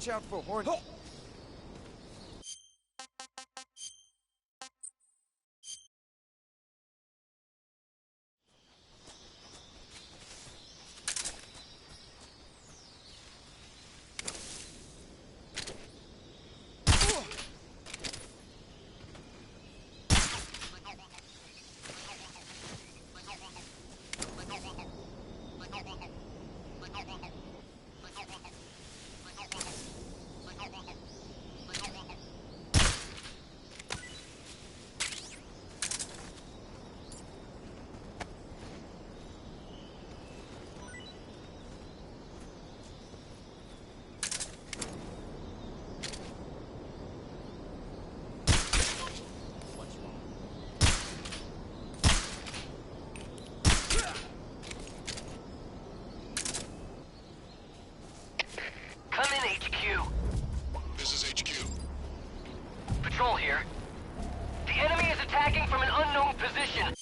Watch out for horn. Patrol here. The enemy is attacking from an unknown position.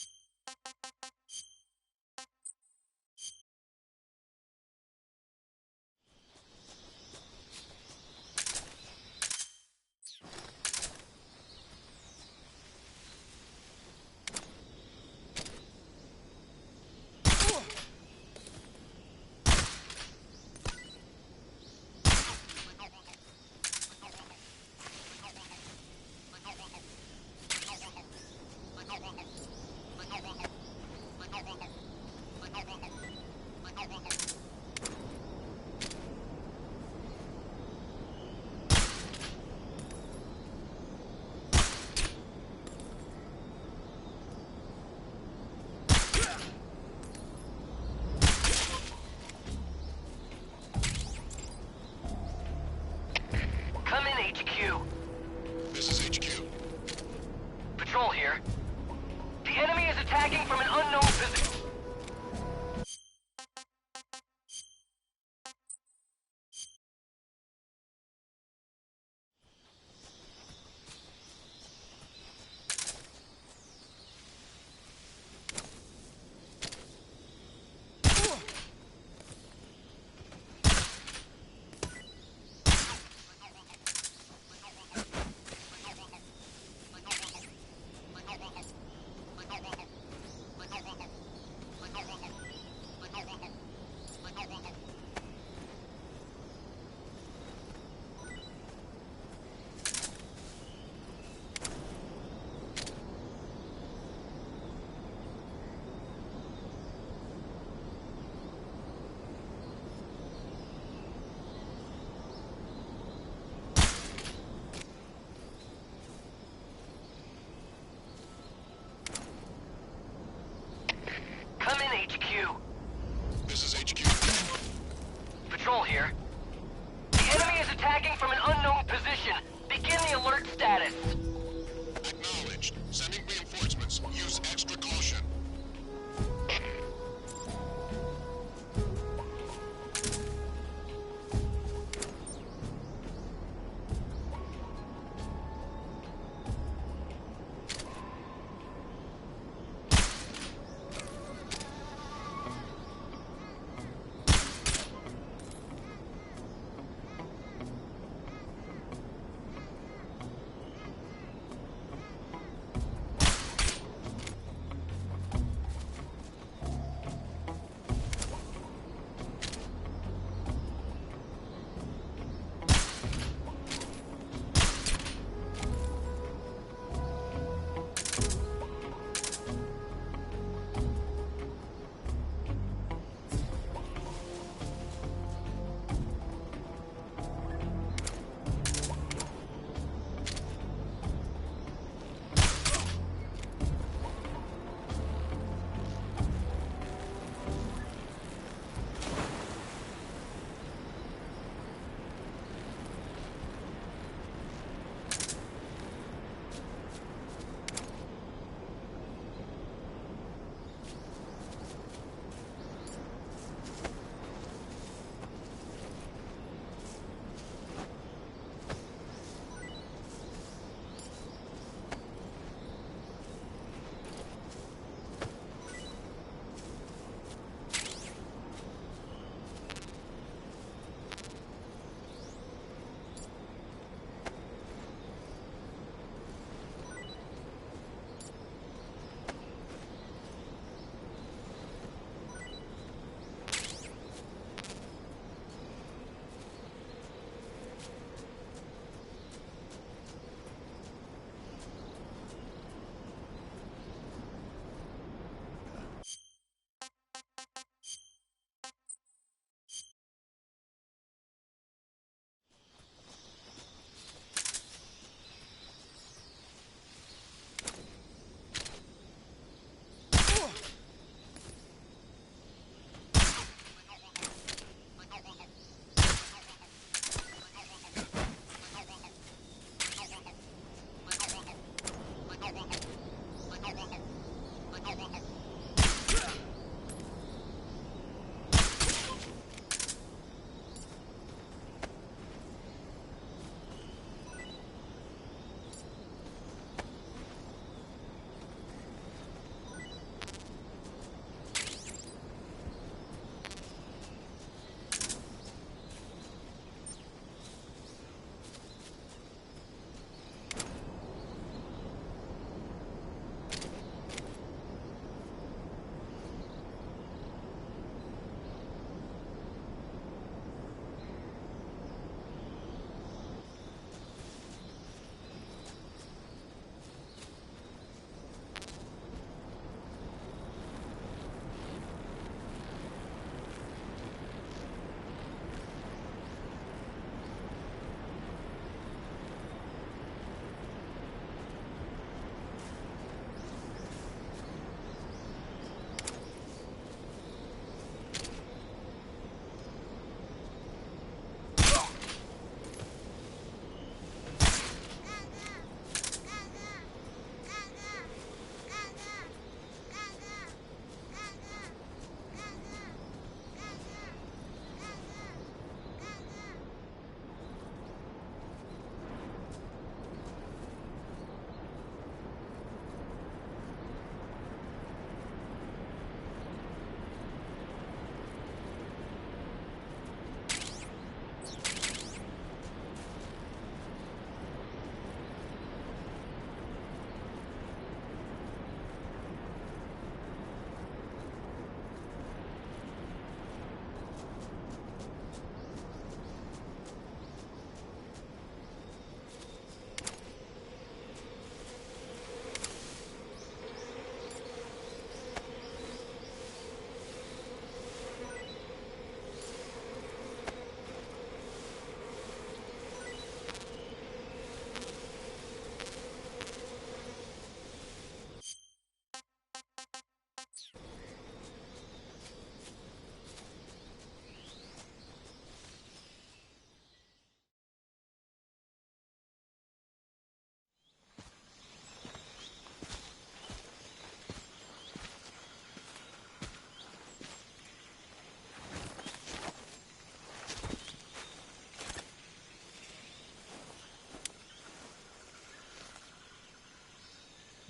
Come in, HQ. This is HQ. Patrol here. The enemy is attacking from an unknown position.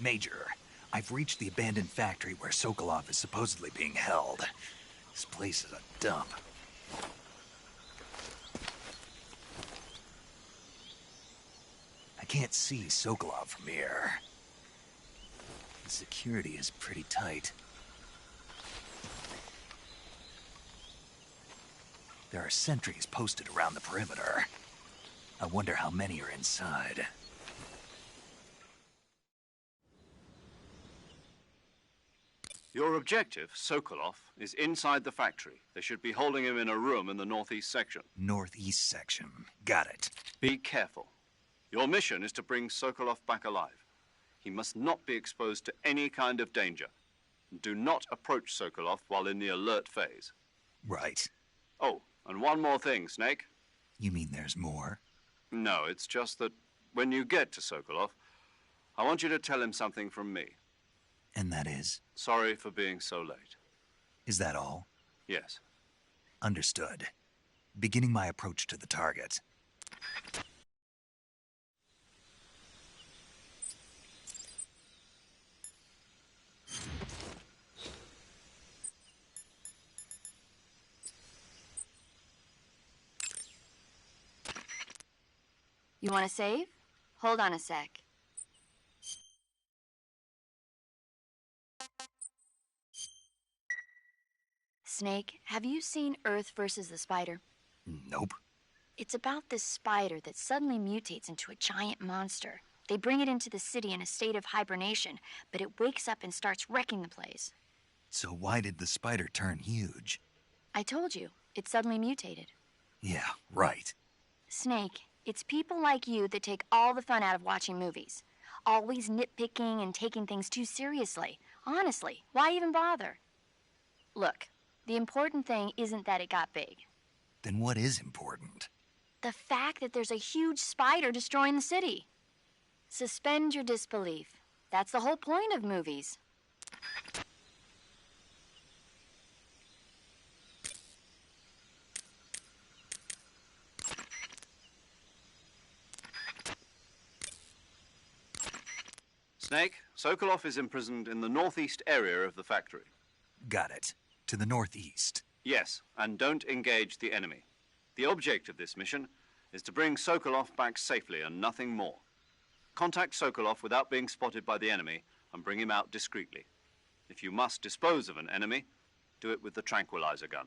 Major, I've reached the abandoned factory where Sokolov is supposedly being held. This place is a dump. I can't see Sokolov from here. The security is pretty tight. There are sentries posted around the perimeter. I wonder how many are inside. Your objective, Sokolov, is inside the factory. They should be holding him in a room in the northeast section. Northeast section. Got it. Be careful. Your mission is to bring Sokolov back alive. He must not be exposed to any kind of danger. Do not approach Sokolov while in the alert phase. Right. Oh, and one more thing, Snake. You mean there's more? No, it's just that when you get to Sokolov, I want you to tell him something from me. And that is? Sorry for being so late. Is that all? Yes. Understood. Beginning my approach to the target. You want to save? Hold on a sec. Snake, have you seen Earth versus the Spider? Nope. It's about this spider that suddenly mutates into a giant monster. They bring it into the city in a state of hibernation, but it wakes up and starts wrecking the place. So why did the spider turn huge? I told you, it suddenly mutated. Yeah, right. Snake, it's people like you that take all the fun out of watching movies. Always nitpicking and taking things too seriously. Honestly, why even bother? Look, the important thing isn't that it got big. Then what is important? The fact that there's a huge spider destroying the city. Suspend your disbelief. That's the whole point of movies. Snake, Sokolov is imprisoned in the northeast area of the factory. Got it. To the northeast. Yes, and don't engage the enemy. The object of this mission is to bring Sokolov back safely and nothing more. Contact Sokolov without being spotted by the enemy and bring him out discreetly. If you must dispose of an enemy, do it with the tranquilizer gun.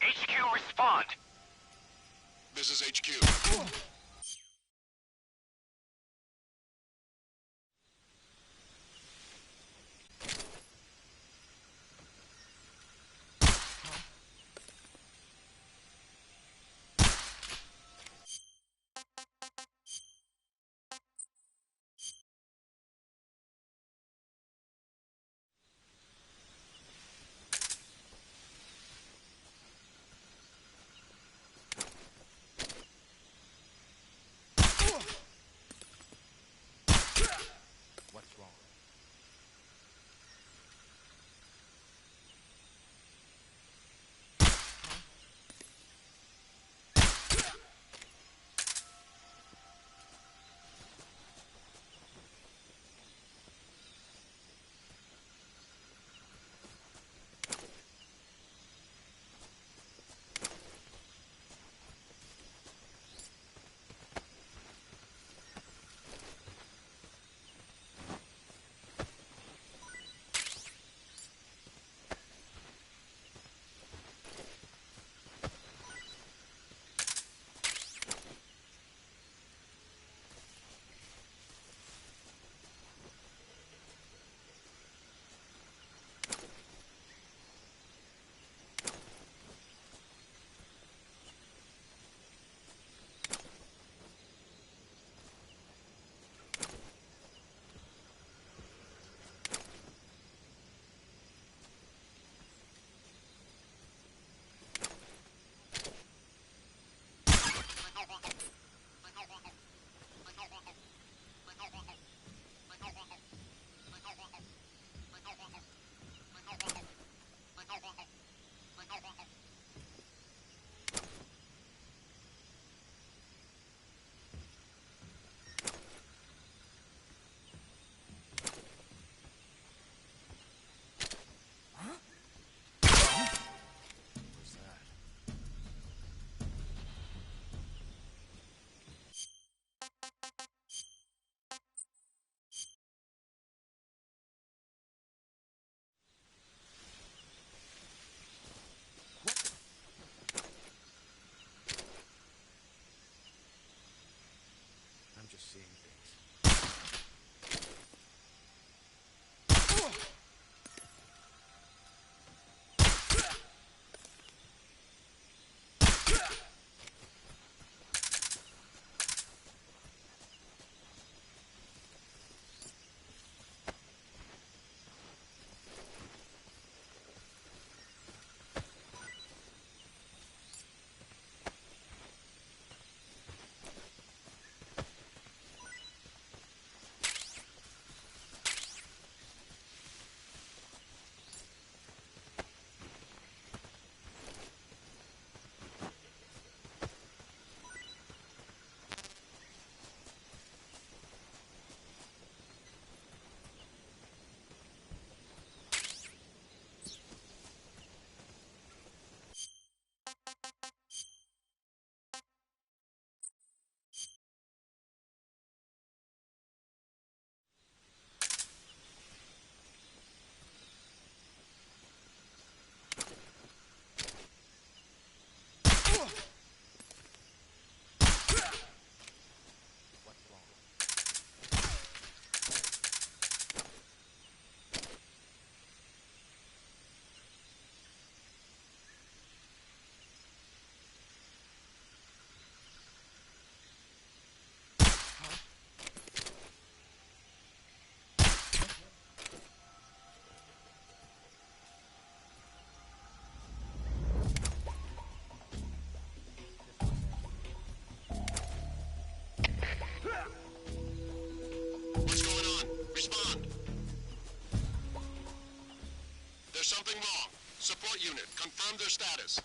HQ, respond! This is HQ. unit. Confirm their status.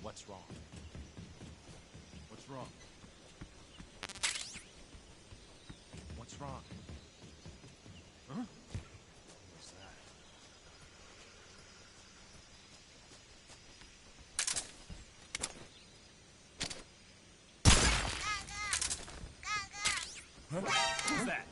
What's wrong? What's wrong? What's wrong? Huh? What's that? Huh? Who's that?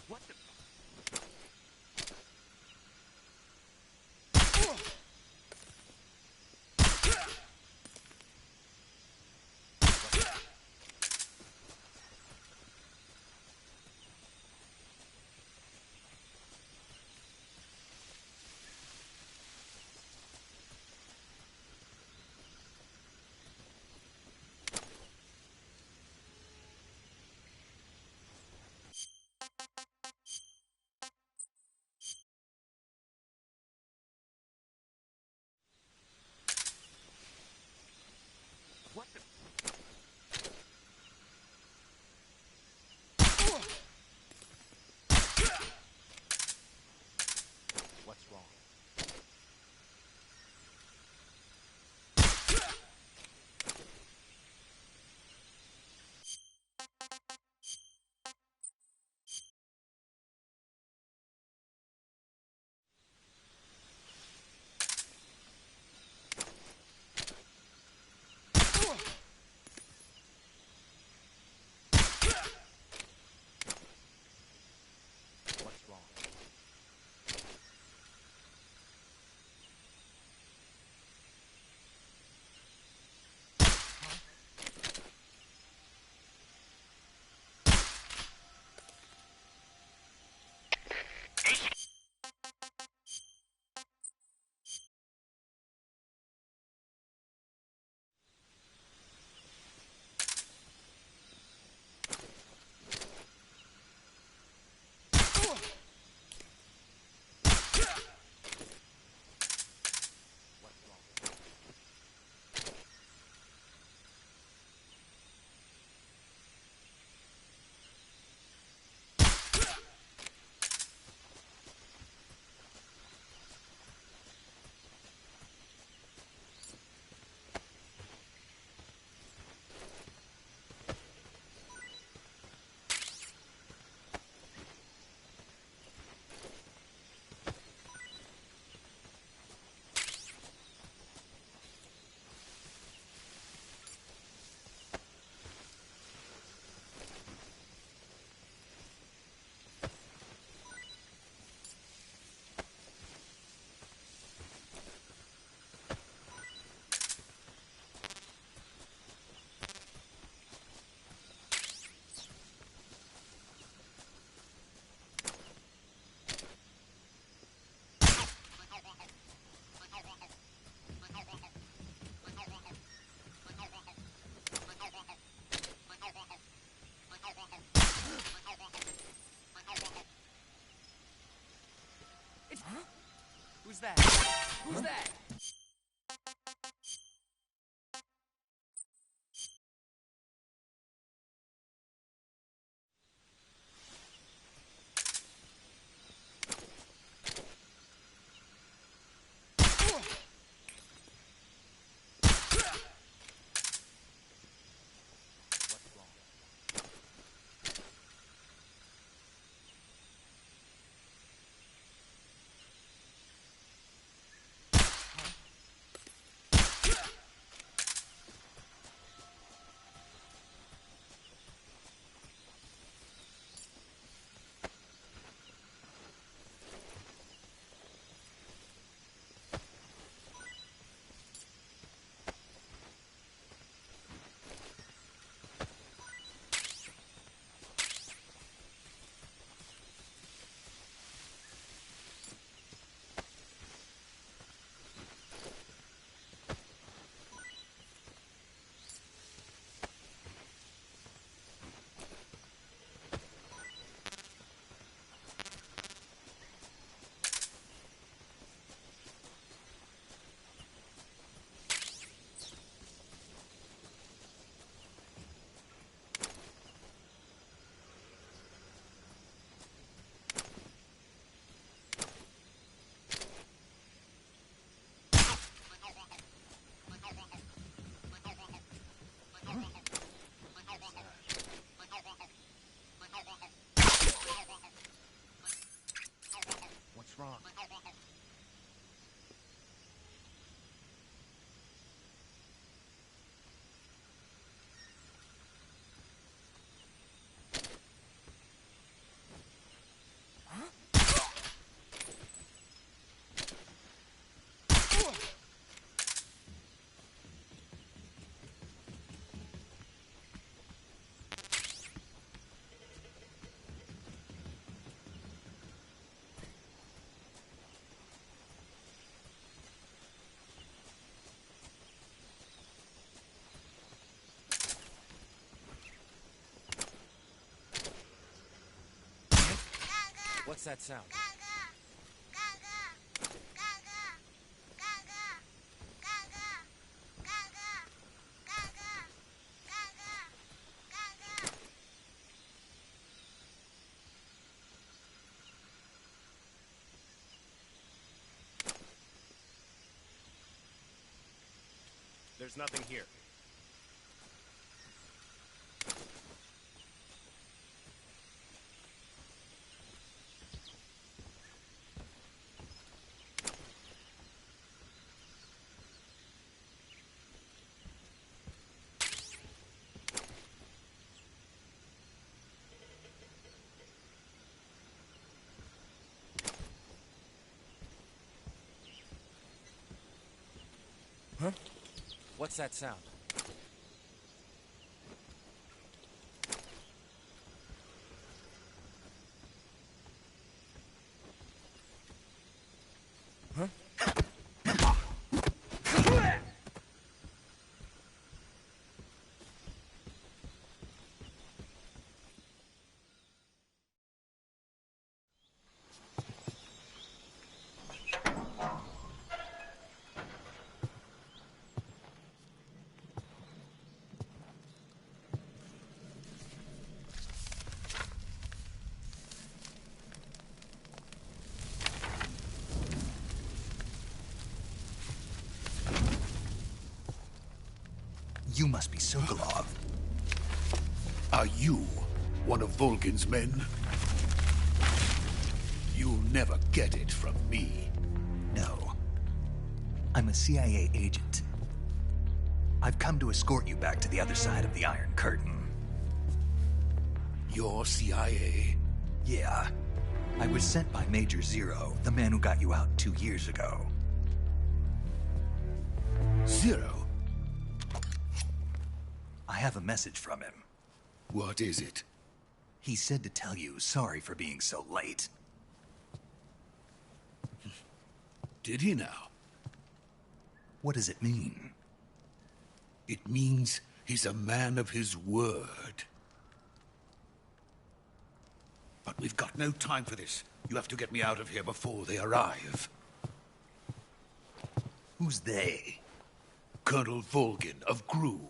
What the? What the? What's wrong? What's wrong? What's wrong? Who's that? Who's that? What's wrong? What's that sound? There's nothing here. Huh? What's that sound? Huh? You must be Sokolov. Are you one of Volgin's men? You'll never get it from me. No. I'm a CIA agent. I've come to escort you back to the other side of the Iron Curtain. You're CIA? Yeah. I was sent by Major Zero, the man who got you out 2 years ago. Zero? I have a message from him. What is it? He said to tell you sorry for being so late. Did he now? What does it mean? It means he's a man of his word. But we've got no time for this. You have to get me out of here before they arrive. Who's they? Colonel Volgin of GRU.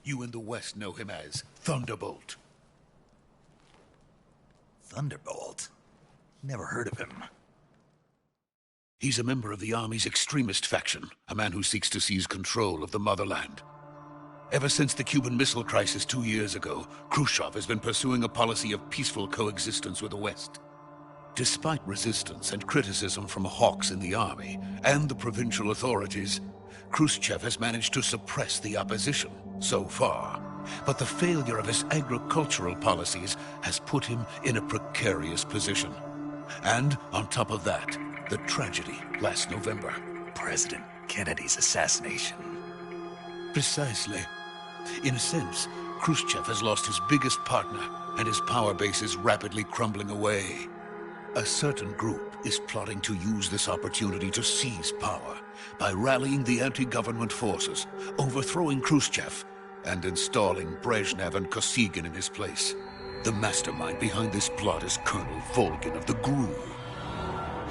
You in the West know him as Thunderbolt. Thunderbolt? Never heard of him. He's a member of the Army's extremist faction, a man who seeks to seize control of the motherland. Ever since the Cuban Missile Crisis 2 years ago, Khrushchev has been pursuing a policy of peaceful coexistence with the West. Despite resistance and criticism from hawks in the Army and the provincial authorities, Khrushchev has managed to suppress the opposition so far. But the failure of his agricultural policies has put him in a precarious position. And on top of that, the tragedy last November. President Kennedy's assassination. Precisely. In a sense, Khrushchev has lost his biggest partner, and his power base is rapidly crumbling away. A certain group is plotting to use this opportunity to seize power by rallying the anti-government forces, overthrowing Khrushchev, and installing Brezhnev and Kosygin in his place. The mastermind behind this plot is Colonel Volgin of the GRU.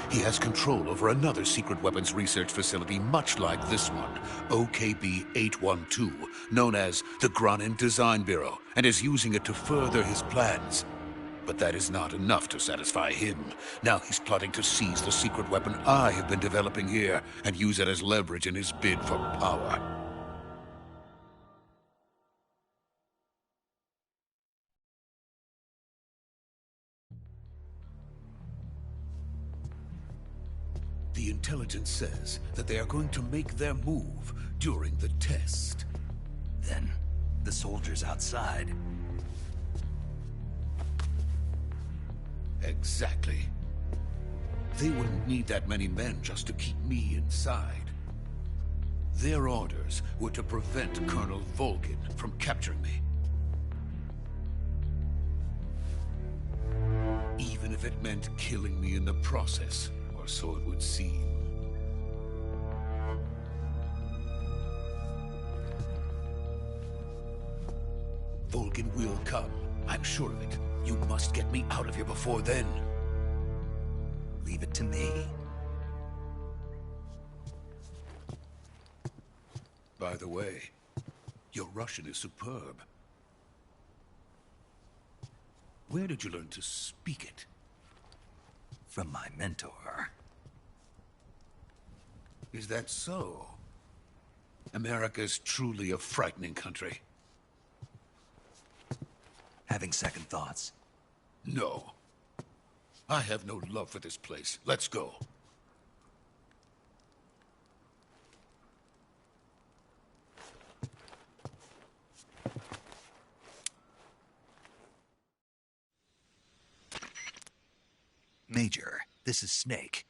He has control over another secret weapons research facility much like this one, OKB-812, known as the Granin Design Bureau, and is using it to further his plans. But that is not enough to satisfy him. Now he's plotting to seize the secret weapon I have been developing here and use it as leverage in his bid for power. The intelligence says that they are going to make their move during the test. Then, the soldiers outside. Exactly. They wouldn't need that many men just to keep me inside. Their orders were to prevent Colonel Volgin from capturing me. Even if it meant killing me in the process, or so it would seem. Volgin will come. I'm sure of it. You must get me out of here before then. leave it to me. By the way, your Russian is superb. Where did you learn to speak it? From my mentor. Is that so? America's truly a frightening country. Having second thoughts? No. I have no love for this place. Let's go. Major, this is Snake.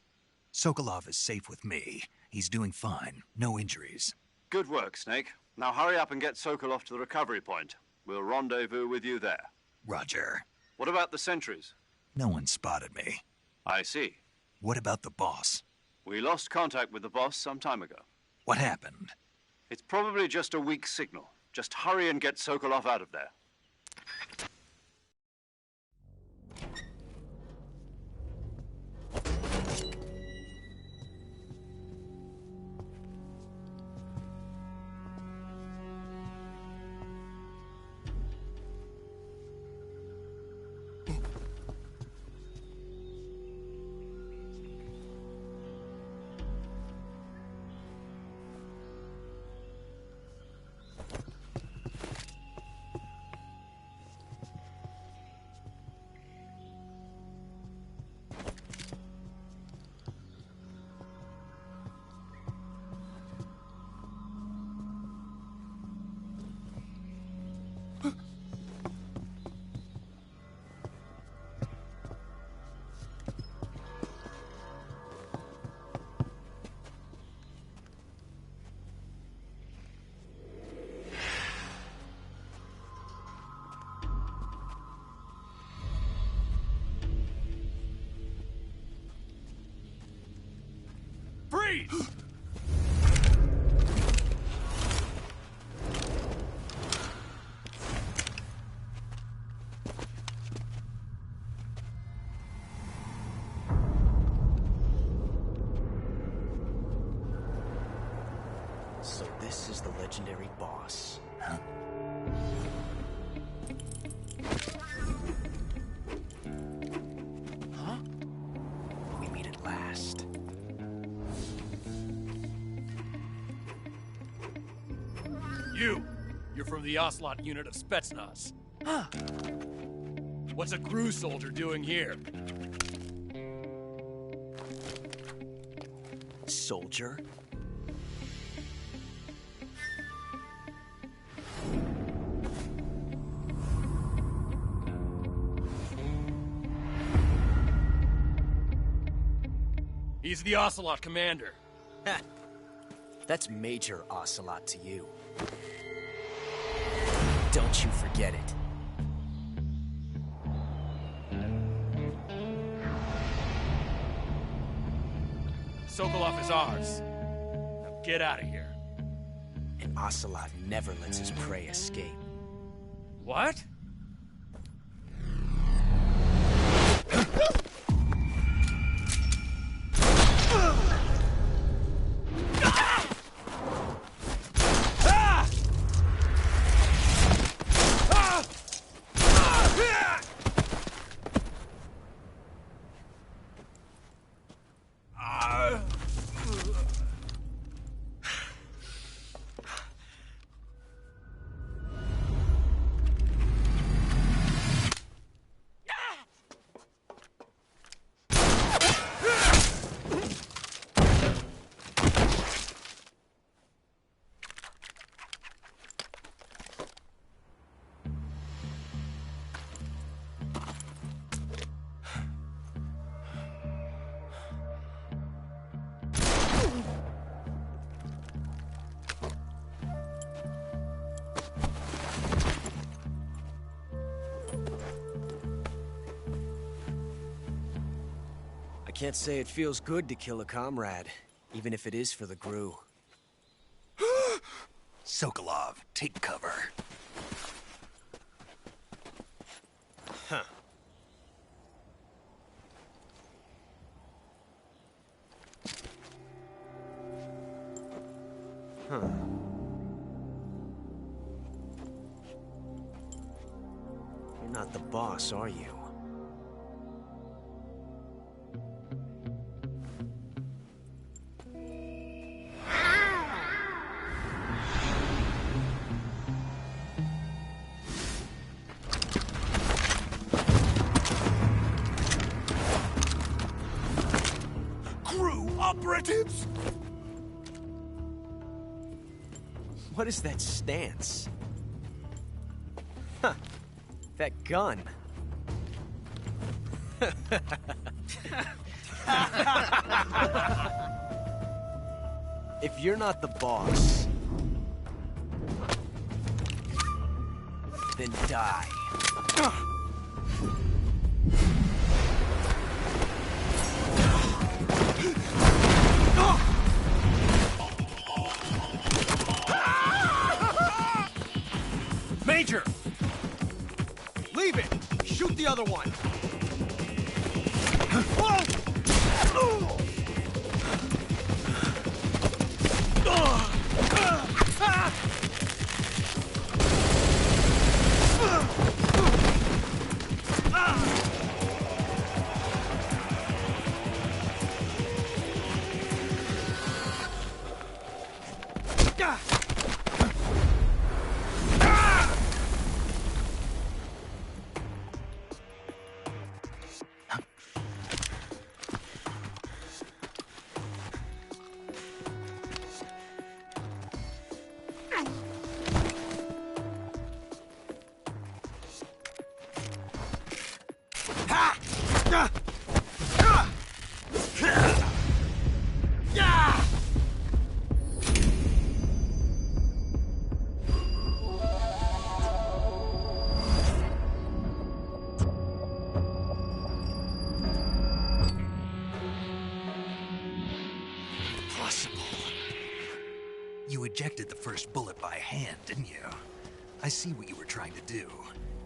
Sokolov is safe with me. He's doing fine. No injuries. Good work, Snake. Now hurry up and get Sokolov to the recovery point. We'll rendezvous with you there. Roger. What about the sentries? No one spotted me. I see. What about the boss? We lost contact with the boss some time ago. What happened? It's probably just a weak signal. Just hurry and get Sokolov out of there. Freeze! So this is the legendary boss. Huh? Huh? We meet at last. You're from the Ocelot unit of Spetsnaz. Huh. What's a crew soldier doing here? Soldier? He's the Ocelot commander. Ha! That's Major Ocelot to you. Don't you forget it. Sokolov is ours. Now get out of here. And Ocelot never lets his prey escape. What? I can't say it feels good to kill a comrade, even if it is for the GRU. Sokolov, take cover. Huh. Huh. You're not the boss, are you? Operatives? What is that stance? Huh. That gun. If you're not the boss, then die. Major! Leave it! Shoot the other one! You ejected the first bullet by hand, didn't you? I see what you were trying to do.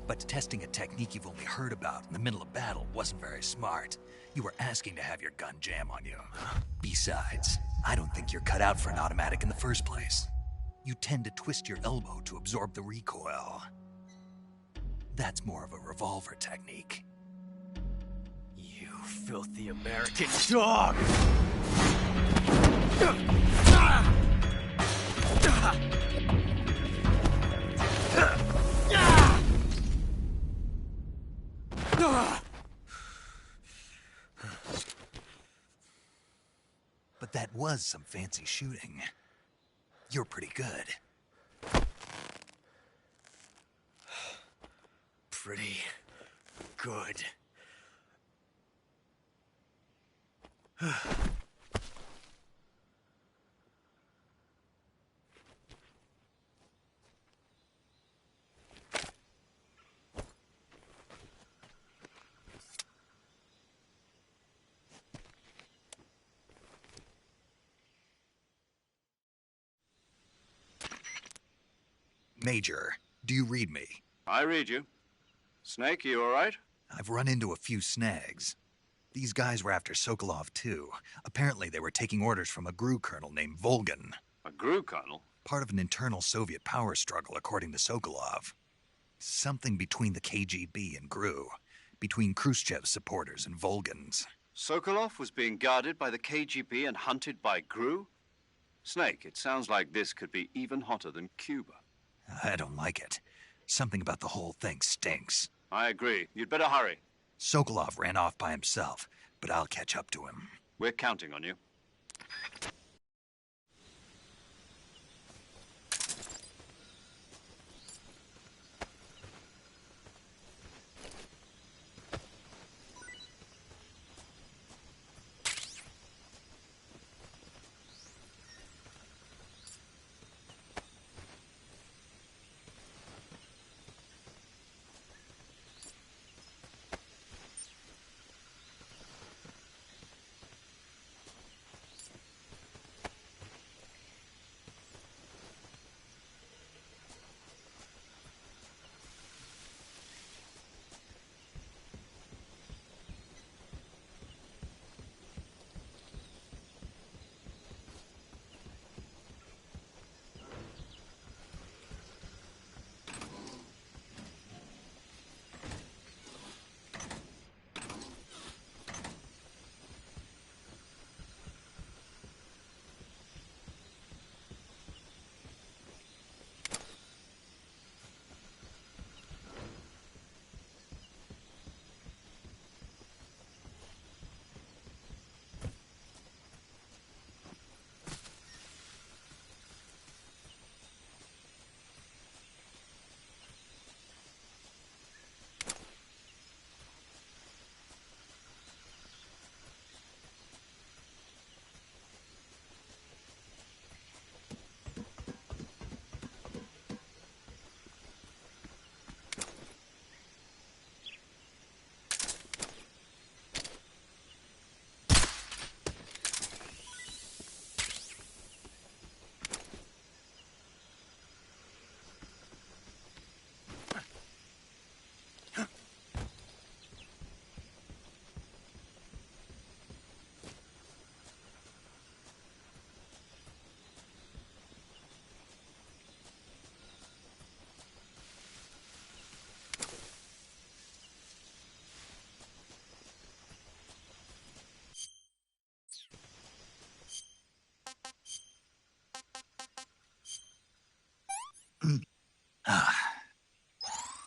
But testing a technique you've only heard about in the middle of battle wasn't very smart. You were asking to have your gun jam on you. Besides, I don't think you're cut out for an automatic in the first place. You tend to twist your elbow to absorb the recoil. That's more of a revolver technique. You filthy American dog! But that was some fancy shooting. You're pretty good. Pretty good. Major, do you read me? I read you. Snake, you all right? I've run into a few snags. These guys were after Sokolov, too. Apparently they were taking orders from a GRU colonel named Volgan. A GRU colonel? Part of an internal Soviet power struggle, according to Sokolov. Something between the KGB and GRU. Between Khrushchev's supporters and Volgan's. Sokolov was being guarded by the KGB and hunted by GRU? Snake, it sounds like this could be even hotter than Cuba. I don't like it. Something about the whole thing stinks. I agree. You'd better hurry. Sokolov ran off by himself, but I'll catch up to him. We're counting on you.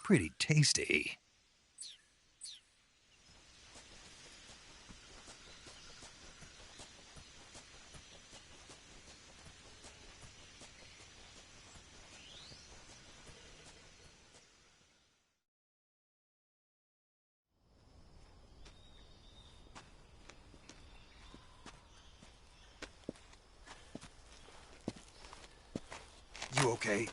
pretty tasty. You okay?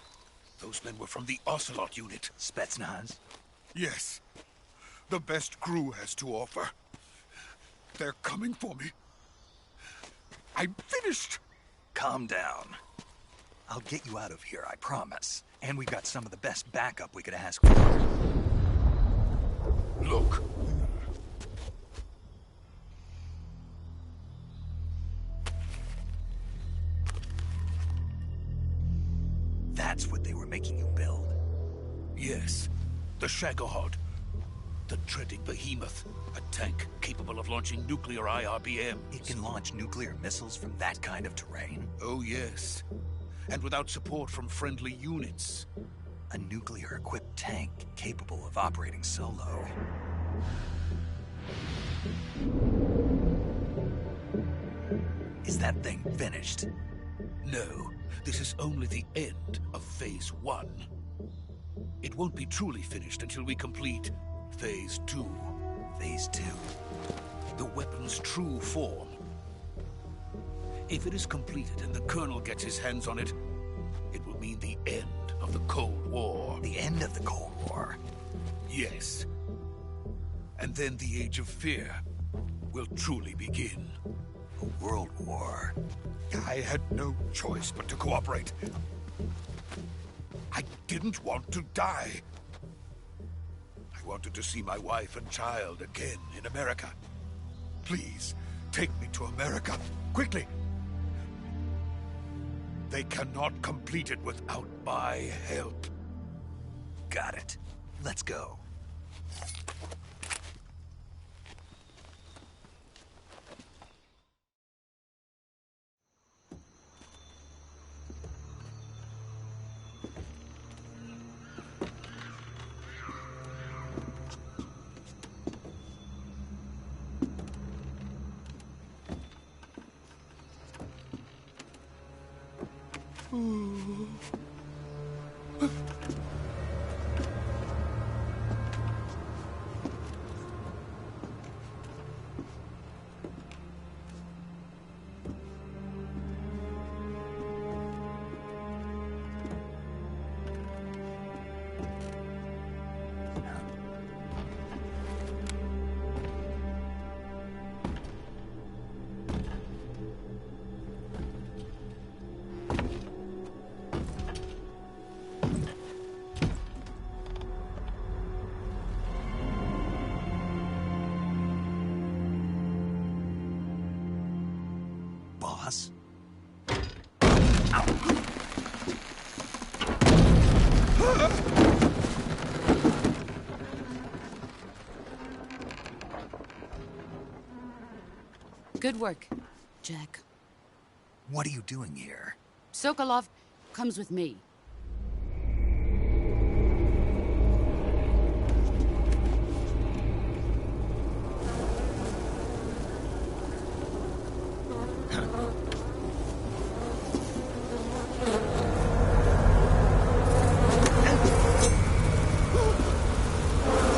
Those men were from the Ocelot unit. Spetsnaz? Yes. The best crew has to offer. They're coming for me. I'm finished. Calm down. I'll get you out of here, I promise. And we've got some of the best backup we could ask for. Look. That's what they were making you build? Yes. The Shagohod. The dreaded behemoth. A tank capable of launching nuclear IRBMs. It can launch nuclear missiles from that kind of terrain? Oh, yes. And without support from friendly units. A nuclear-equipped tank capable of operating solo. Is that thing finished? No. This is only the end of Phase 1. It won't be truly finished until we complete Phase 2. Phase 2? The weapon's true form. If it is completed and the Colonel gets his hands on it, it will mean the end of the Cold War. The end of the Cold War? Yes. And then the Age of Fear will truly begin. A world war? I had no choice but to cooperate. I didn't want to die. I wanted to see my wife and child again in America. Please, take me to America, quickly. They cannot complete it without my help. Got it. Let's go. Boss? Good work, Jack. What are you doing here? Sokolov comes with me.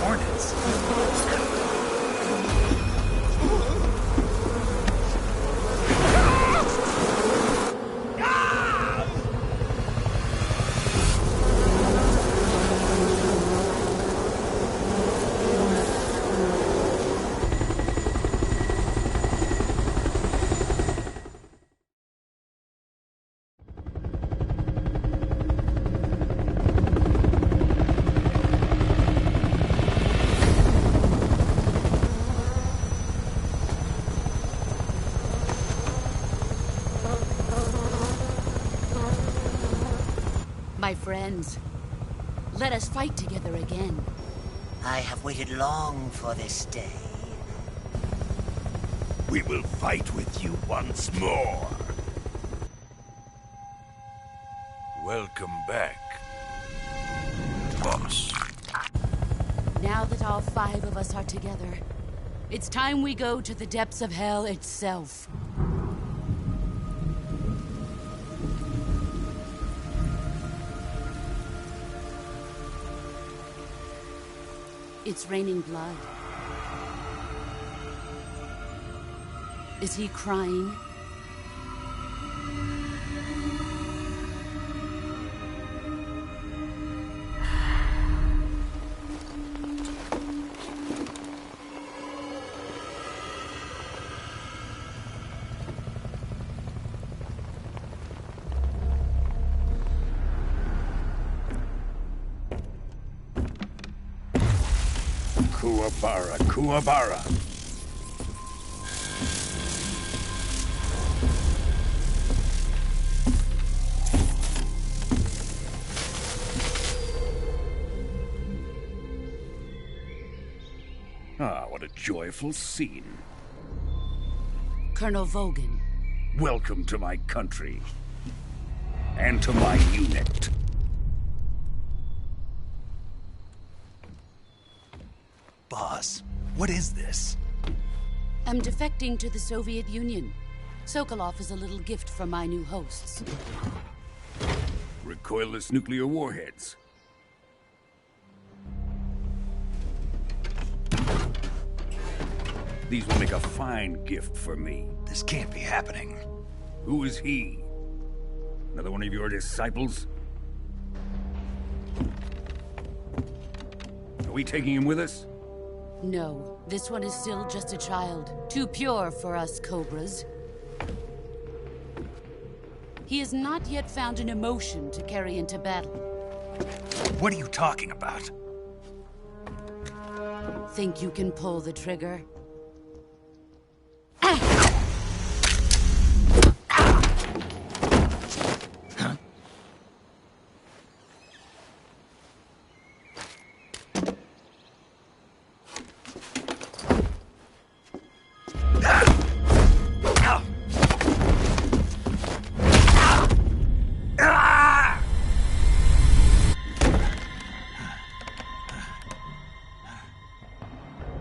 Hornets? My friends, let us fight together again. I have waited long for this day. We will fight with you once more. Welcome back, boss. Now that all 5 of us are together, it's time we go to the depths of hell itself. It's raining blood. Is he crying? Kuwabara, Kuwabara. Ah, what a joyful scene. Colonel Vogan. Welcome to my country. And to my unit. Boss, what is this? I'm defecting to the Soviet Union. Sokolov is a little gift from my new hosts. Recoilless nuclear warheads. These will make a fine gift for me. This can't be happening. Who is he? Another one of your disciples? Are we taking him with us? No, this one is still just a child. Too pure for us Cobras. He has not yet found an emotion to carry into battle. What are you talking about? Think you can pull the trigger?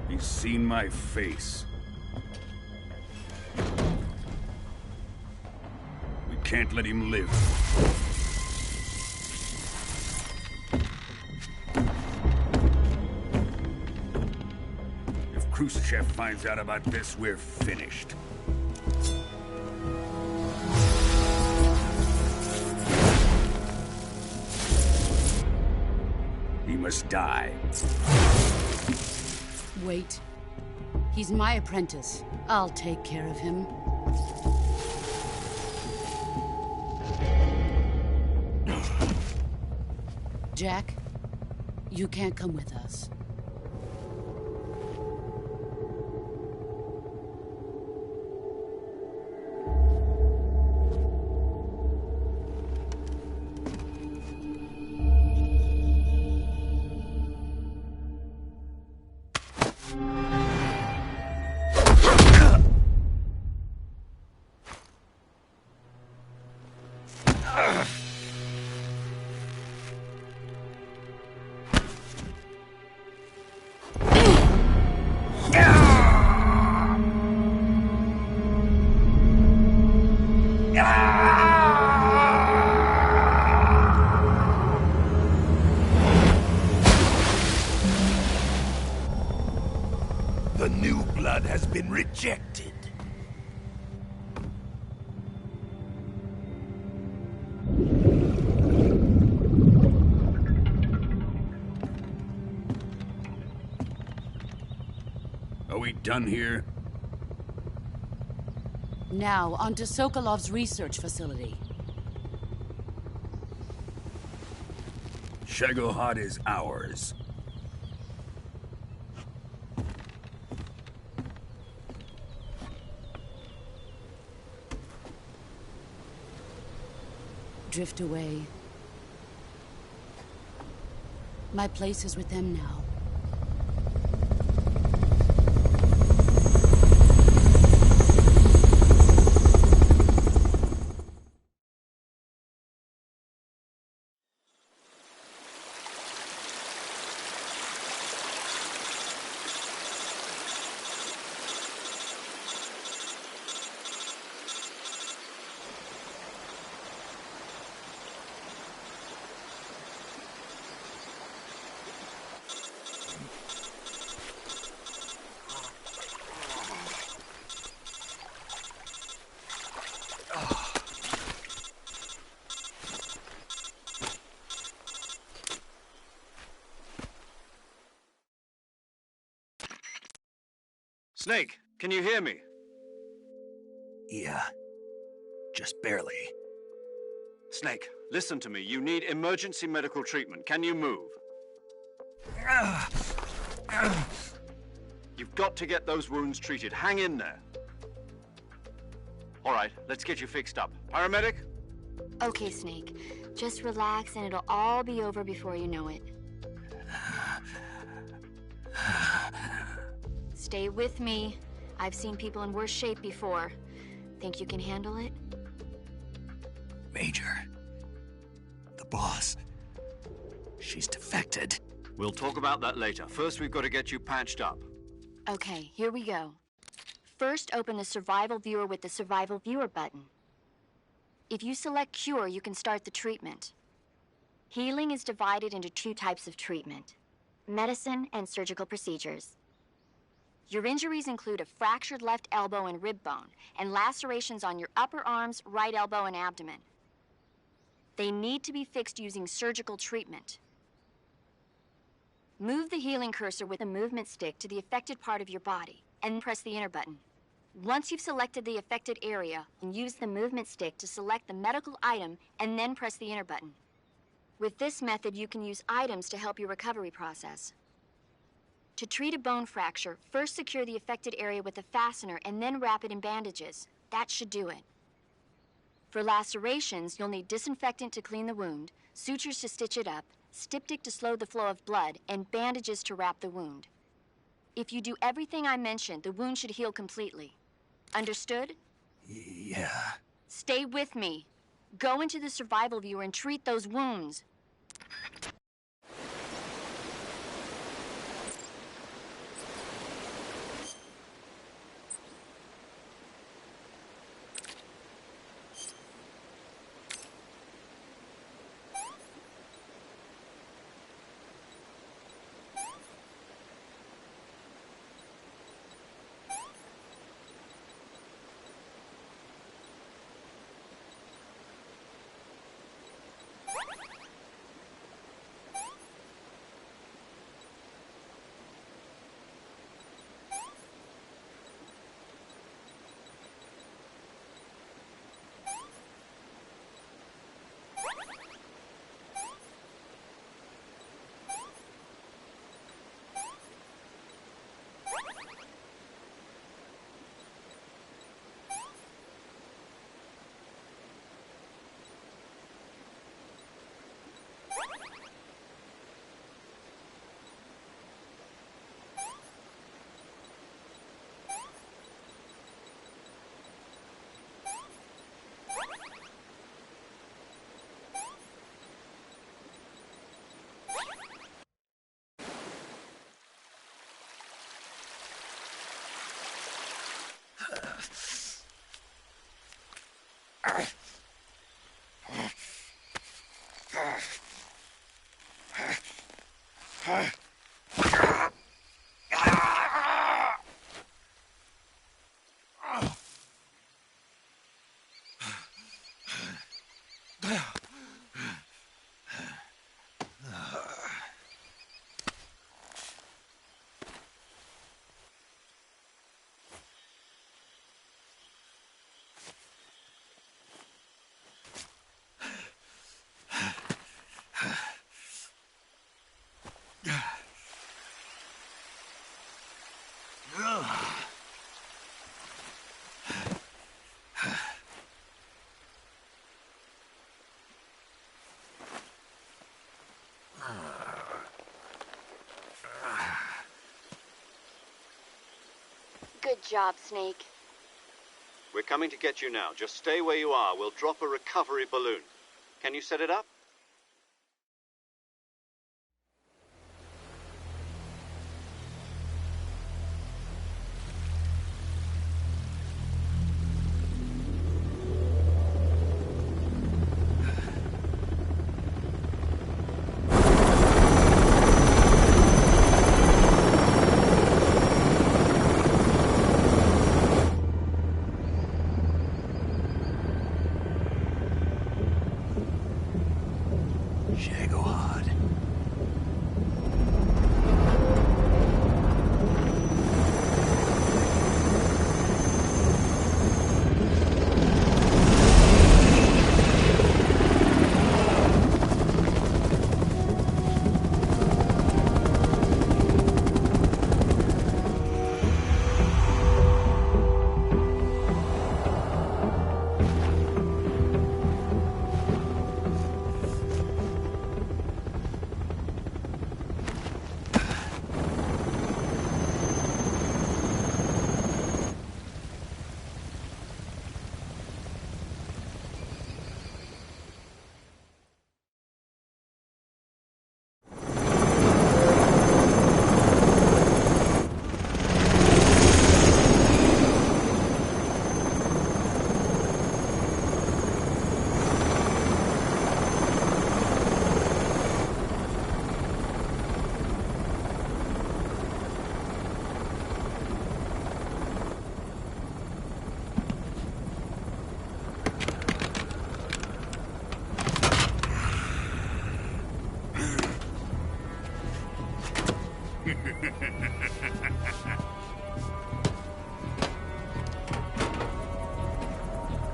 He's seen my face. We can't let him live. If Khrushchev finds out about this, we're finished. He must die. Wait. He's my apprentice. I'll take care of him. Jack, you can't come with us. The new blood has been rejected. Are we done here? Now, onto Sokolov's research facility. Shagohod is ours. Drift away. My place is with them now. Snake, can you hear me? Yeah. Just barely. Snake, listen to me. You need emergency medical treatment. Can you move? You've got to get those wounds treated. Hang in there. All right, let's get you fixed up. Paramedic? Okay, Snake. Just relax and it'll all be over before you know it. Stay with me. I've seen people in worse shape before. Think you can handle it? Major. The boss. She's defected. We'll talk about that later. First, we've got to get you patched up. Okay, here we go. First, open the Survival Viewer with the Survival Viewer button. If you select Cure, you can start the treatment. Healing is divided into 2 types of treatment: medicine and surgical procedures. Your injuries include a fractured left elbow and rib bone, and lacerations on your upper arms, right elbow, and abdomen. They need to be fixed using surgical treatment. Move the healing cursor with the movement stick to the affected part of your body, and press the enter button. Once you've selected the affected area, use the movement stick to select the medical item, and then press the enter button. With this method, you can use items to help your recovery process. To treat a bone fracture, first secure the affected area with a fastener and then wrap it in bandages. That should do it. For lacerations, you'll need disinfectant to clean the wound, sutures to stitch it up, styptic to slow the flow of blood, and bandages to wrap the wound. If you do everything I mentioned, the wound should heal completely. Understood? Yeah. Stay with me. Go into the Survival Viewer and treat those wounds. Good job, Snake. We're coming to get you now. Just stay where you are. We'll drop a recovery balloon. Can you set it up?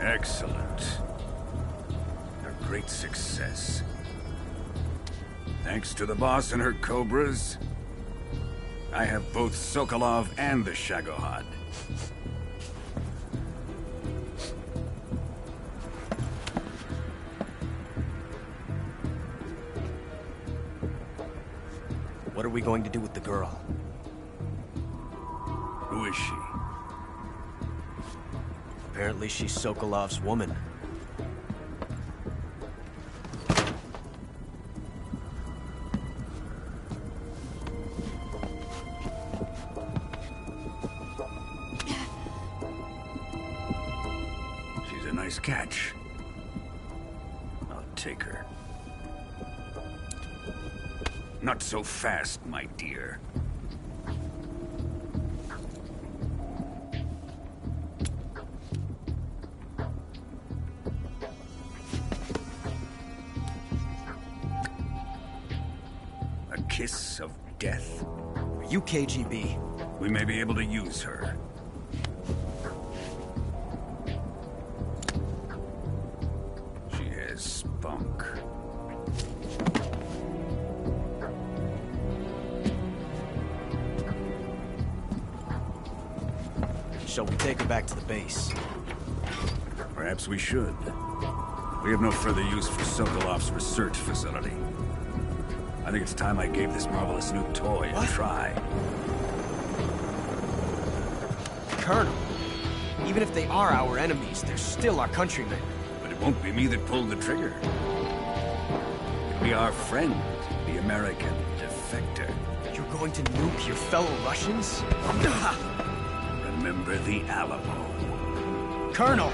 Excellent. A great success. Thanks to the boss and her cobras, I have both Sokolov and the Shagohod. What are we going to do with the girl? Who is she? Apparently she's Sokolov's woman. She's a nice catch. I'll take her. Not so fast, my dear. A kiss of death? Are you KGB? We may be able to use her. She has spunk. Shall we take her back to the base? Perhaps we should. We have no further use for Sokolov's research facility. I think it's time I gave this marvelous new toy a try. Colonel, even if they are our enemies, they're still our countrymen. But it won't be me that pulled the trigger. It'll be our friend, the American defector. You're going to nuke your fellow Russians? Remember the Alamo. Colonel!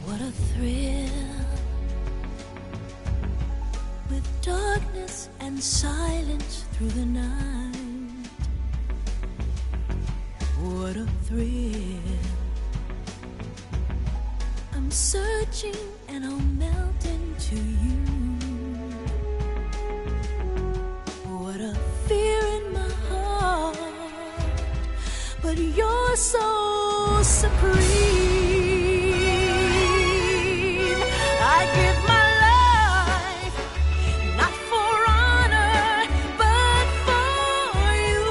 What a thrill, with darkness and silence through the night. What a thrill, I'm searching and I'll melt into you. What a fear in my heart, but you're so supreme. I give my life, not for honor, but for you.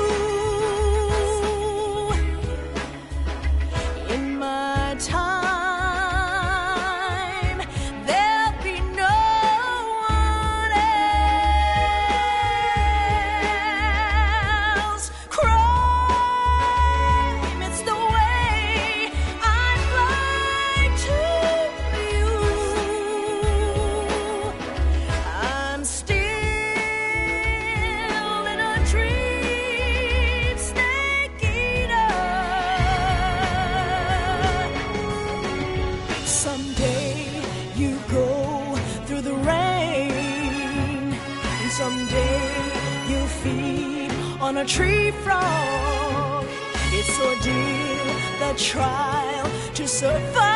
In my time, there'll be no one else. Crime, it's the way I fly to you. I'm still in a dream, snake eater. Someday you go through the rain, and someday you'll feed on a tree frog. It's ordeal, the trial to survive.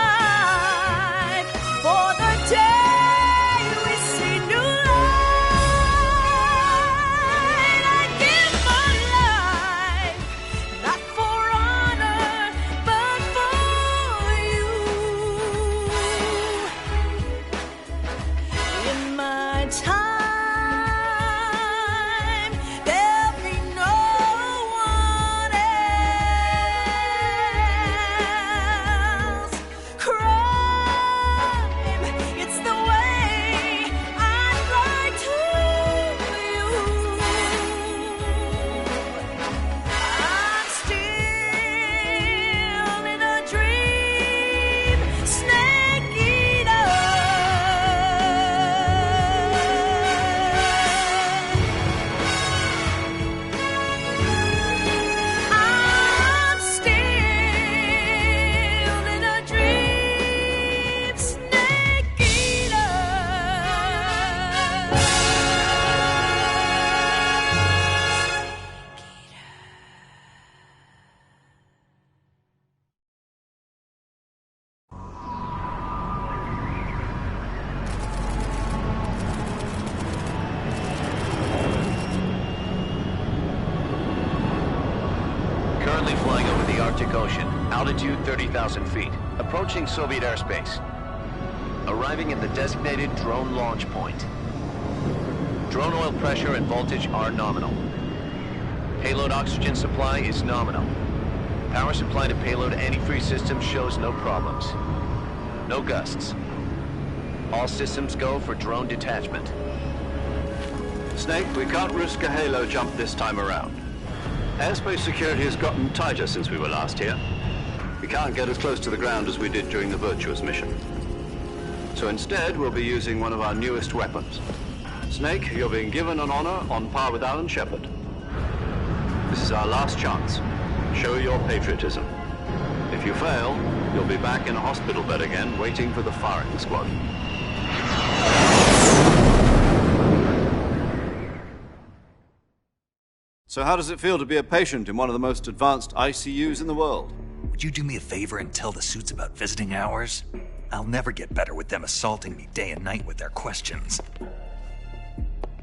day we see new light. I give my life, not for honor, but for you. In my time, there'll be no one else. Crime, it's the way I'd like to you. I'm still in a dream, snake eater. I'm still in a dream, snake eater. Currently flying over the Arctic Ocean, altitude 30,000 feet, approaching Soviet airspace. Arriving at the designated drone launch point. Drone oil pressure and voltage are nominal. Payload oxygen supply is nominal. Power supply to payload antifreeze system shows no problems. No gusts. All systems go for drone detachment. Snake, we can't risk a halo jump this time around. Airspace security has gotten tighter since we were last here. We can't get as close to the ground as we did during the Virtuous mission. So instead, we'll be using one of our newest weapons. Snake, you're being given an honor on par with Alan Shepard. This is our last chance. Show your patriotism. If you fail, you'll be back in a hospital bed again, waiting for the firing squad. So how does it feel to be a patient in one of the most advanced ICUs in the world? Would you do me a favor and tell the suits about visiting hours? I'll never get better with them assaulting me day and night with their questions.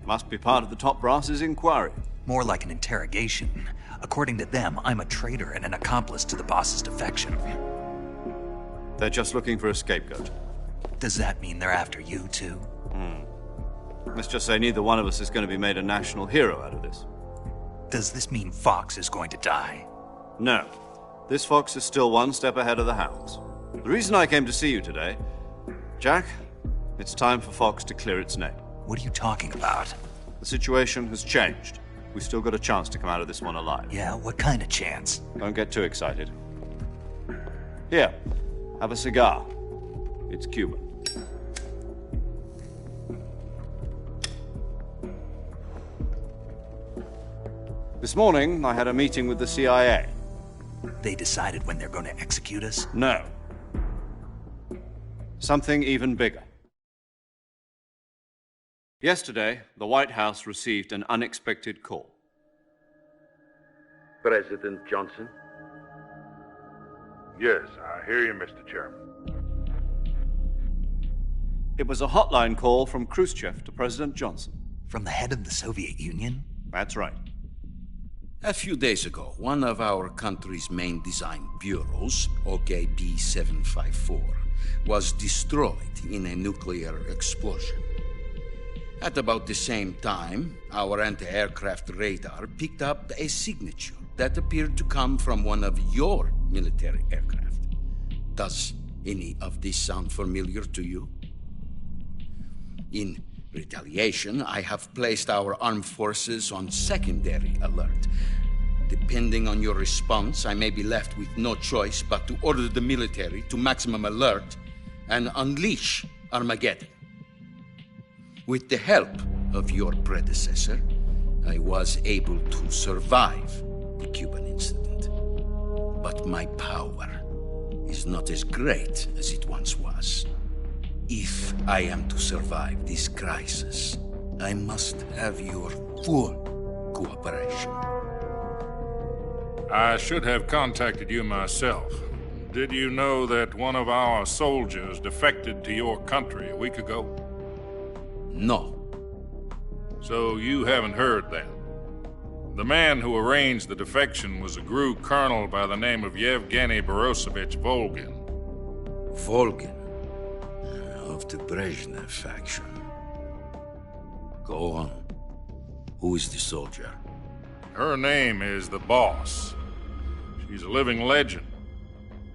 Must be part of the top brass's inquiry. More like an interrogation. According to them, I'm a traitor and an accomplice to the boss's defection. They're just looking for a scapegoat. Does that mean they're after you, too? Let's just say neither one of us is going to be made a national hero out of this. Does this mean Fox is going to die? No. This fox is still one step ahead of the hounds. The reason I came to see you today... Jack, it's time for Fox to clear its name. What are you talking about? The situation has changed. We've still got a chance to come out of this one alive. Yeah, what kind of chance? Don't get too excited. Here, have a cigar. It's Cuban. This morning, I had a meeting with the CIA. They decided when they're going to execute us? No. Something even bigger. Yesterday, the White House received an unexpected call. President Johnson? Yes, I hear you, Mr. Chairman. It was a hotline call from Khrushchev to President Johnson. From the head of the Soviet Union? That's right. A few days ago, one of our country's main design bureaus, OKB 754, was destroyed in a nuclear explosion. At about the same time, our anti-aircraft radar picked up a signature that appeared to come from one of your military aircraft. Does any of this sound familiar to you? In retaliation, I have placed our armed forces on secondary alert. Depending on your response, I may be left with no choice but to order the military to maximum alert and unleash Armageddon. With the help of your predecessor, I was able to survive the Cuban incident. But my power is not as great as it once was. If I am to survive this crisis, I must have your full cooperation. I should have contacted you myself, Did you know that one of our soldiers defected to your country a week ago? No. So you haven't heard then. The man who arranged the defection was a GRU colonel by the name of Yevgeny Borosovich Volgin. Volgin? Of the Brezhnev faction. Go on. Who is the soldier? Her name is the Boss. She's a living legend.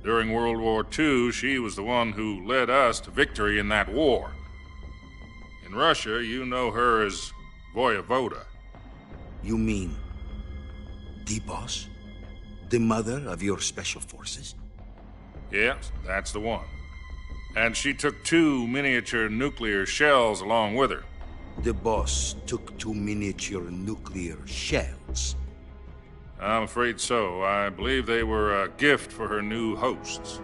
During World War II, she was the one who led us to victory in that war. In Russia, you know her as Voyevoda. You mean the Boss? The mother of your special forces? Yes, that's the one. And she took 2 miniature nuclear shells along with her. The Boss took 2 miniature nuclear shells? I'm afraid so. I believe they were a gift for her new hosts.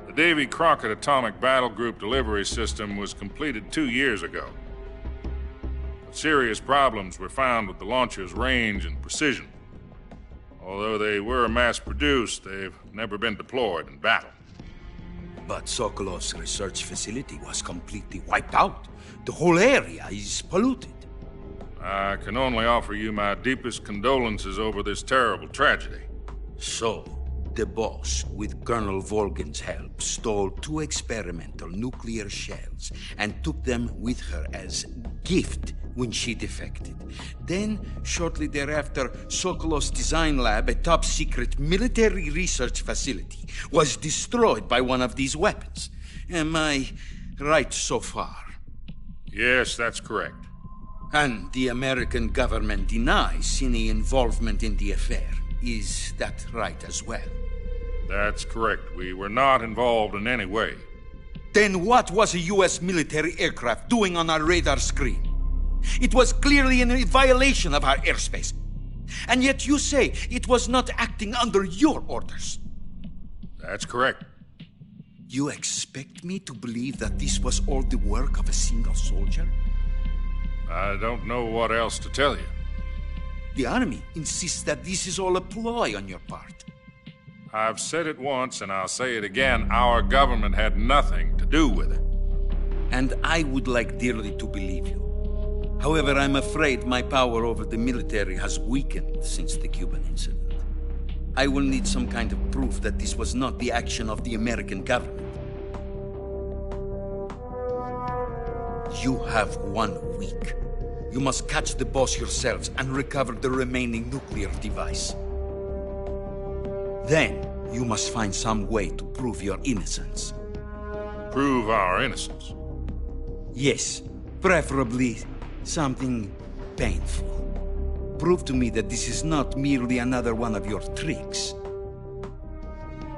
The Davy Crockett Atomic Battle Group delivery system was completed 2 years ago. But serious problems were found with the launcher's range and precision. Although they were mass-produced, they've never been deployed in battle. But Sokolov's research facility was completely wiped out. The whole area is polluted. I can only offer you my deepest condolences over this terrible tragedy. So, the Boss, with Colonel Volgin's help, stole 2 experimental nuclear shells and took them with her as gift when she defected. Then, shortly thereafter, Sokolov's design lab, a top-secret military research facility, was destroyed by one of these weapons. Am I right so far? Yes, that's correct. And the American government denies any involvement in the affair. Is that right as well? That's correct. We were not involved in any way. Then what was a U.S. military aircraft doing on our radar screen? It was clearly in violation of our airspace. And yet you say it was not acting under your orders. That's correct. You expect me to believe that this was all the work of a single soldier? I don't know what else to tell you. The Army insists that this is all a ploy on your part. I've said it once, and I'll say it again. Our government had nothing to do with it. And I would like dearly to believe you. However, I'm afraid my power over the military has weakened since the Cuban incident. I will need some kind of proof that this was not the action of the American government. You have 1 week. You must catch the Boss yourselves and recover the remaining nuclear device. Then, you must find some way to prove your innocence. Prove our innocence? Yes, preferably something painful. Prove to me that this is not merely another one of your tricks.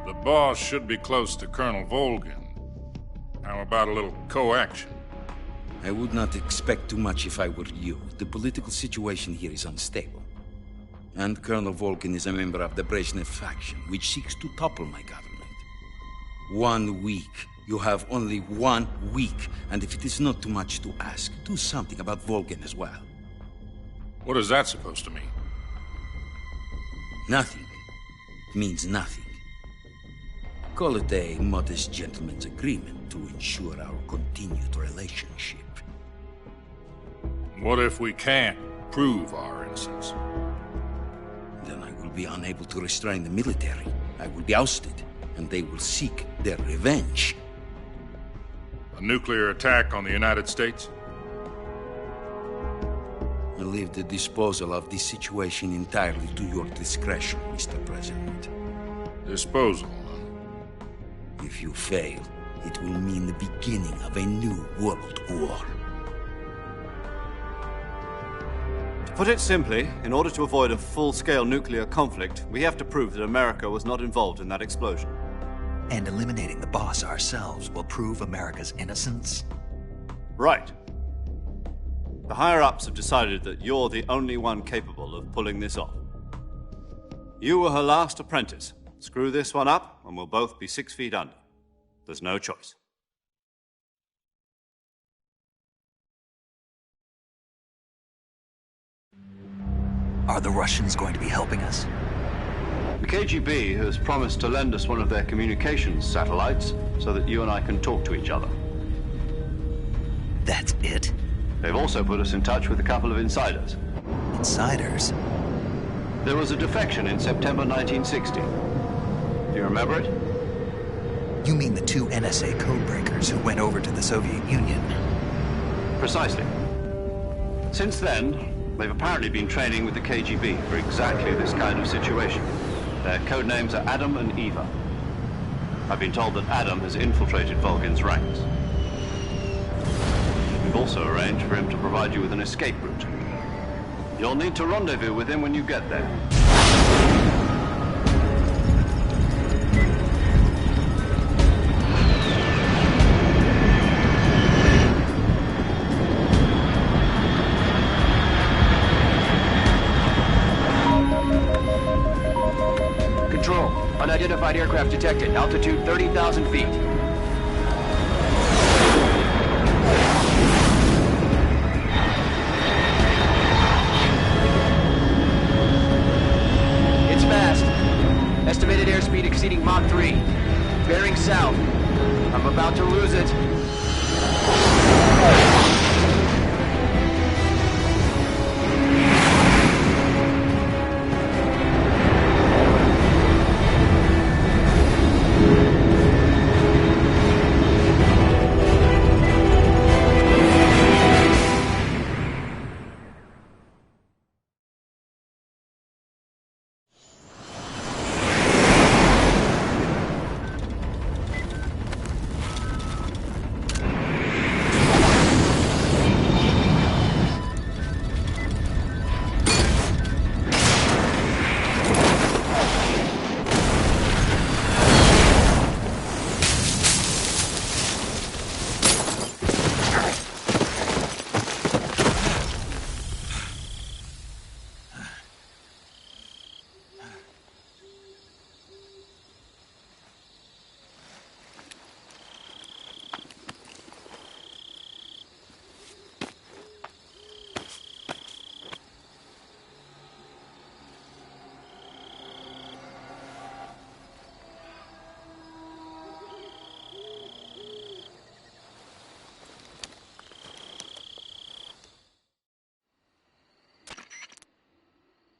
The Boss should be close to Colonel Volgin. How about a little co-action? I would not expect too much if I were you. The political situation here is unstable. And Colonel Volgin is a member of the Brezhnev faction, which seeks to topple my government. 1 week. You have only 1 week. And if it is not too much to ask, do something about Volgin as well. What is that supposed to mean? Nothing. It means nothing. Call it a modest gentleman's agreement to ensure our continued relationship. What if we can't prove our innocence? Then I will be unable to restrain the military. I will be ousted, and they will seek their revenge. A nuclear attack on the United States? I leave the disposal of this situation entirely to your discretion, Mr. President. Disposal? If you fail, it will mean the beginning of a new world war. To put it simply, in order to avoid a full-scale nuclear conflict, we have to prove that America was not involved in that explosion. And eliminating the Boss ourselves will prove America's innocence? Right. The higher-ups have decided that you're the only one capable of pulling this off. You were her last apprentice. Screw this one up, and we'll both be 6 feet under. There's no choice. Are the Russians going to be helping us? We KGB has promised to lend us one of their communications satellites so that you and I can talk to each other. That's it? They've also put us in touch with a couple of insiders. Insiders? There was a defection in September 1960. Do you remember it? You mean the two NSA codebreakers who went over to the Soviet Union? Precisely. Since then, they've apparently been training with the KGB for exactly this kind of situation. Their code names are Adam and Eva. I've been told that Adam has infiltrated Volgin's ranks. We've also arranged for him to provide you with an escape route. You'll need to rendezvous with him when you get there. Control. Unidentified aircraft detected. Altitude 30,000 feet. It's fast. Estimated airspeed exceeding Mach 3. Bearing south. I'm about to lose it.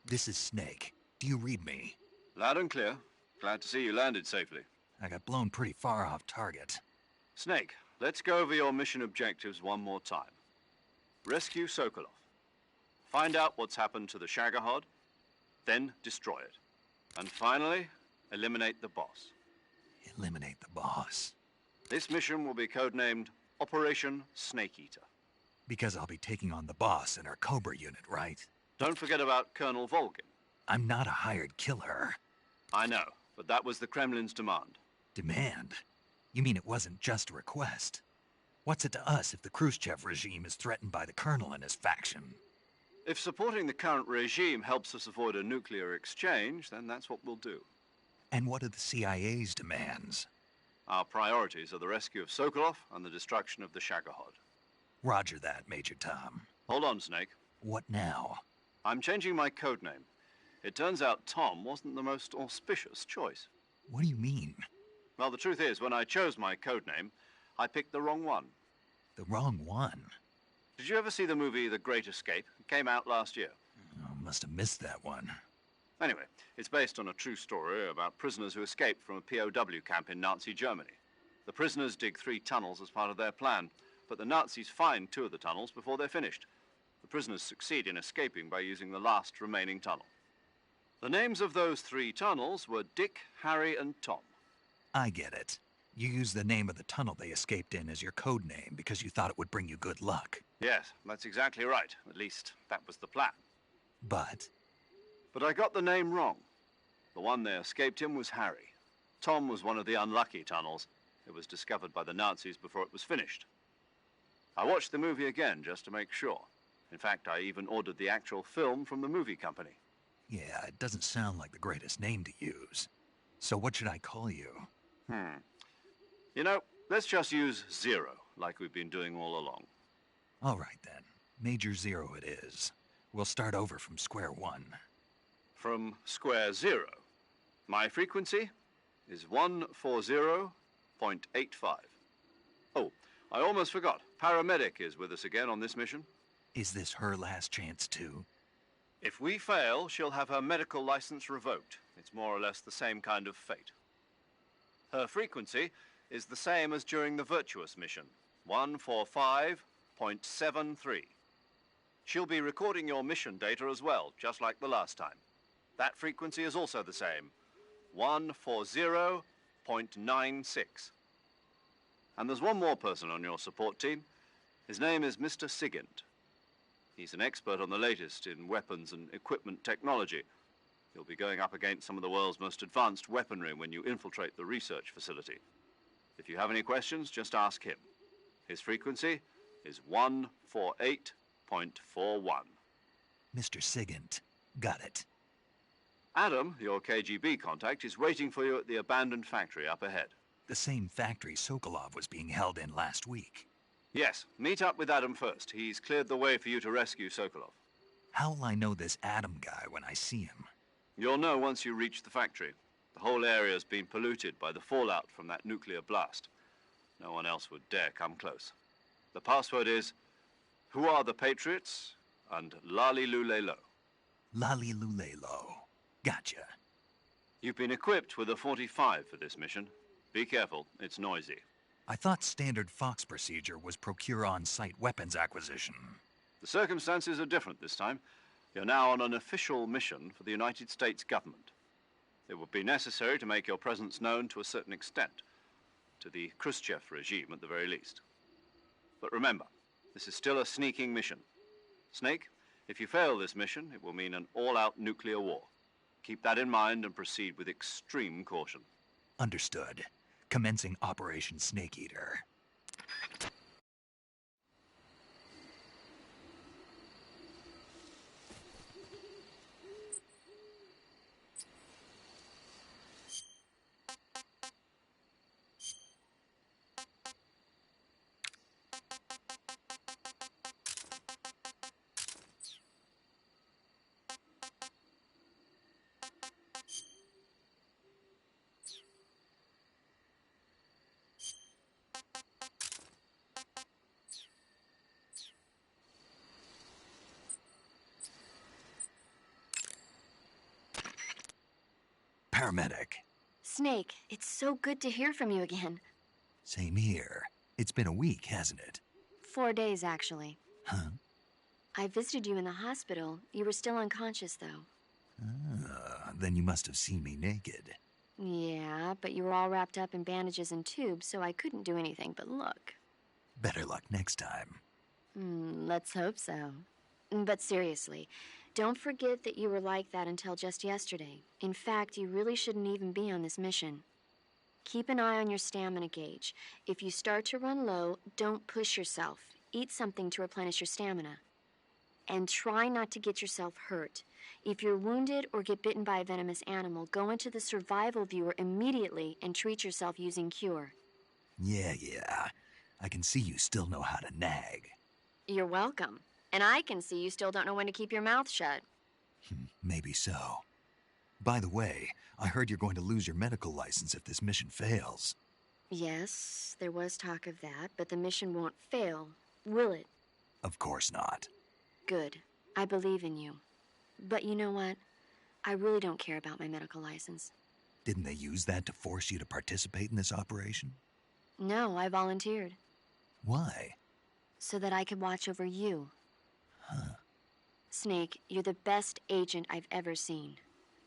This is Snake. Do you read me? Loud and clear. Glad to see you landed safely. I got blown pretty far off target. Snake, let's go over your mission objectives one more time. Rescue Sokolov. Find out what's happened to the Shagohod, then destroy it. And finally, eliminate the boss. Eliminate the boss. This mission will be codenamed Operation Snake Eater. Because I'll be taking on the boss in our Cobra unit, right? Don't forget about Colonel Volgin. I'm not a hired killer. I know, but that was the Kremlin's demand. Demand? You mean it wasn't just a request? What's it to us if the Khrushchev regime is threatened by the Colonel and his faction? If supporting the current regime helps us avoid a nuclear exchange, then that's what we'll do. And what are the CIA's demands? Our priorities are the rescue of Sokolov and the destruction of the Shagohod. Roger that, Major Tom. Hold on, Snake. What now? I'm changing my codename. It turns out Tom wasn't the most auspicious choice. What do you mean? Well, the truth is, when I chose my codename, I picked the wrong one. The wrong one? Did you ever see the movie The Great Escape? It came out last year. Oh, must have missed that one. Anyway, it's based on a true story about prisoners who escaped from a POW camp in Nazi Germany. The prisoners dig 3 tunnels as part of their plan, but the Nazis find 2 of the tunnels before they're finished. The prisoners succeed in escaping by using the last remaining tunnel. The names of those 3 tunnels were Dick, Harry, and Tom. I get it. You used the name of the tunnel they escaped in as your code name because you thought it would bring you good luck. Yes, that's exactly right. At least, that was the plan. But I got the name wrong. The one they escaped in was Harry. Tom was one of the unlucky tunnels. It was discovered by the Nazis before it was finished. I watched the movie again just to make sure. In fact, I even ordered the actual film from the movie company. yeah, it doesn't sound like the greatest name to use. So what should I call you? You know, let's just use Zero, like we've been doing all along. All right, then. Major Zero it is. We'll start over from square one. From square 0? My frequency is 140.85. Oh, I almost forgot. Paramedic is with us again on this mission. Is this her last chance, too? If we fail, she'll have her medical license revoked. It's more or less the same kind of fate. Her frequency is the same as during the Virtuous mission, 145.73. She'll be recording your mission data as well, just like the last time. That frequency is also the same, 140.96. And there's one more person on your support team. His name is Mr. Sigint. He's an expert on the latest in weapons and equipment technology. You'll be going up against some of the world's most advanced weaponry when you infiltrate the research facility. If you have any questions, just ask him. His frequency is 148.41. Mr. Sigint. Got it. Adam, your KGB contact, is waiting for you at the abandoned factory up ahead. The same factory Sokolov was being held in last week. Yes, meet up with Adam first. He's cleared the way for you to rescue Sokolov. How'll I know this Adam guy when I see him? You'll know once you reach the factory. The whole area's been polluted by the fallout from that nuclear blast. No one else would dare come close. The password is, "Who are the Patriots?" and Lali Lule Lo. Lali Lule Lo. Gotcha. You've been equipped with a 45 for this mission. Be careful, it's noisy. I thought standard Fox procedure was procure on-site weapons acquisition. The circumstances are different this time. You're now on an official mission for the United States government. It would be necessary to make your presence known to a certain extent, to the Khrushchev regime at the very least. But remember, this is still a sneaking mission. Snake, if you fail this mission, it will mean an all-out nuclear war. Keep that in mind and proceed with extreme caution. Understood. Commencing Operation Snake Eater. Paramedic. Snake, it's so good to hear from you again. Same here. It's been a week, hasn't it? 4 days, actually. Huh? I visited you in the hospital. You were still unconscious, though. Then you must have seen me naked. Yeah, but you were all wrapped up in bandages and tubes, so I couldn't do anything but look. Better luck next time. Let's hope so. But seriously, don't forget that you were like that until just yesterday. In fact, you really shouldn't even be on this mission. Keep an eye on your stamina gauge. If you start to run low, don't push yourself. Eat something to replenish your stamina. And try not to get yourself hurt. If you're wounded or get bitten by a venomous animal, go into the survival viewer immediately and treat yourself using Cure. Yeah. I can see you still know how to nag. You're welcome. And I can see you still don't know when to keep your mouth shut. Maybe so. By the way, I heard you're going to lose your medical license if this mission fails. Yes, there was talk of that, but the mission won't fail, will it? Of course not. Good. I believe in you. But you know what? I really don't care about my medical license. Didn't they use that to force you to participate in this operation? No, I volunteered. Why? So that I could watch over you. Huh. Snake, you're the best agent I've ever seen.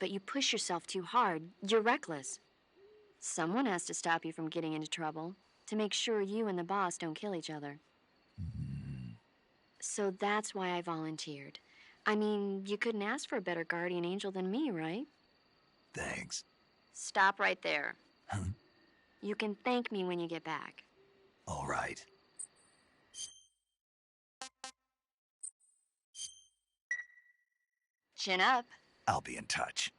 But you push yourself too hard. You're reckless. Someone has to stop you from getting into trouble, to make sure you and the boss don't kill each other. So that's why I volunteered. I mean, you couldn't ask for a better guardian angel than me, right? Thanks. Stop right there. Huh? You can thank me when you get back. All right. Chin up. I'll be in touch.